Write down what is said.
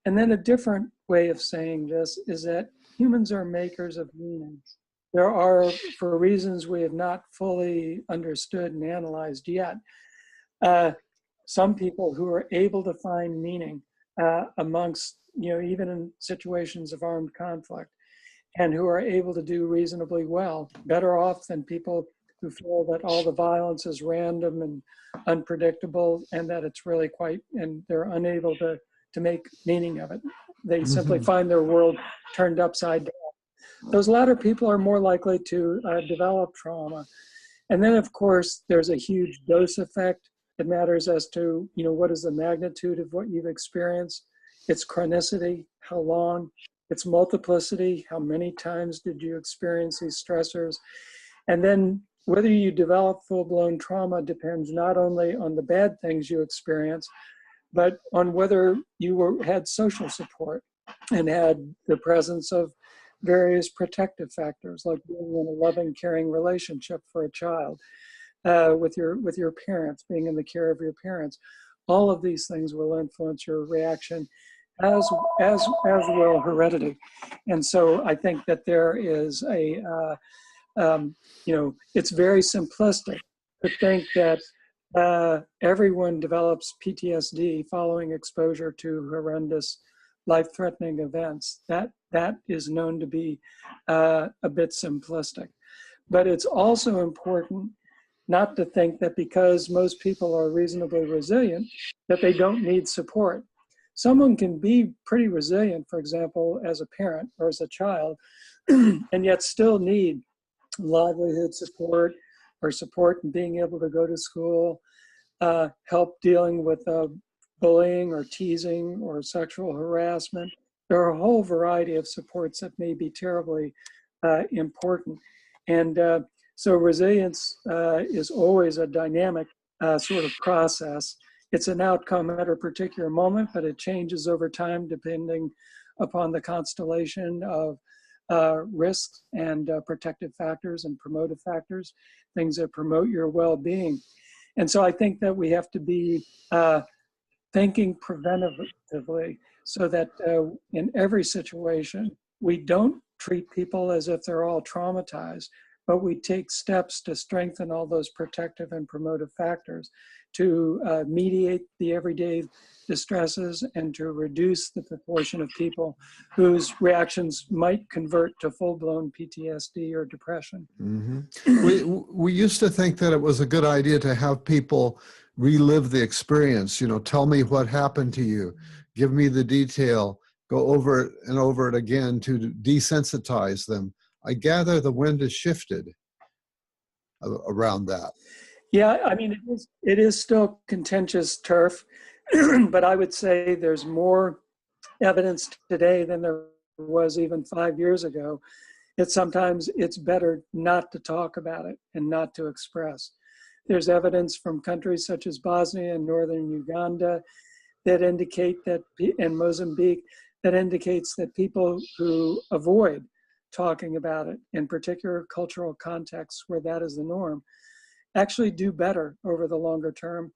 And then a different way of saying this is that humans are makers of meaning. There are, for reasons we have not fully understood and analyzed yet, some people who are able to find meaning amongst, even in situations of armed conflict, and who are able to do reasonably well, better off than people who feel that all the violence is random and unpredictable, and that it's really and they're unable to make meaning of it. They simply find their world turned upside down. Those latter people are more likely to develop trauma. And then, of course, there's a huge dose effect. It matters as to, what is the magnitude of what you've experienced, its chronicity, how long, its multiplicity, how many times did you experience these stressors. And then whether you develop full-blown trauma depends not only on the bad things you experience, but on whether you had social support and had the presence of various protective factors, like being in a loving, caring relationship for a child, with your parents, being in the care of your parents. All of these things will influence your reaction, as will heredity. And so I think that there is it's very simplistic to think that everyone develops PTSD following exposure to horrendous, life-threatening events. That is known to be a bit simplistic. But it's also important not to think that because most people are reasonably resilient, that they don't need support. Someone can be pretty resilient, for example, as a parent or as a child, and yet still need livelihood support or support in being able to go to school, help dealing with bullying or teasing or sexual harassment. There are a whole variety of supports that may be terribly important. And so resilience is always a dynamic sort of process. It's an outcome at a particular moment, but it changes over time depending upon the constellation of risks and protective factors and promotive factors, things that promote your well-being. And so I think that we have to be thinking preventatively so that in every situation, we don't treat people as if they're all traumatized, but we take steps to strengthen all those protective and promotive factors to mediate the everyday distresses and to reduce the proportion of people whose reactions might convert to full-blown PTSD or depression. We used to think that it was a good idea to have people relive the experience, tell me what happened to you, give me the detail, go over it and over it again to desensitize them. I gather the wind has shifted around that. Yeah, I mean, it is still contentious turf, but I would say there's more evidence today than there was even 5 years ago that sometimes it's better not to talk about it and not to express. There's evidence from countries such as Bosnia and northern Uganda that indicate that, and Mozambique, that indicates that people who avoid talking about it in particular cultural contexts where that is the norm actually do better over the longer term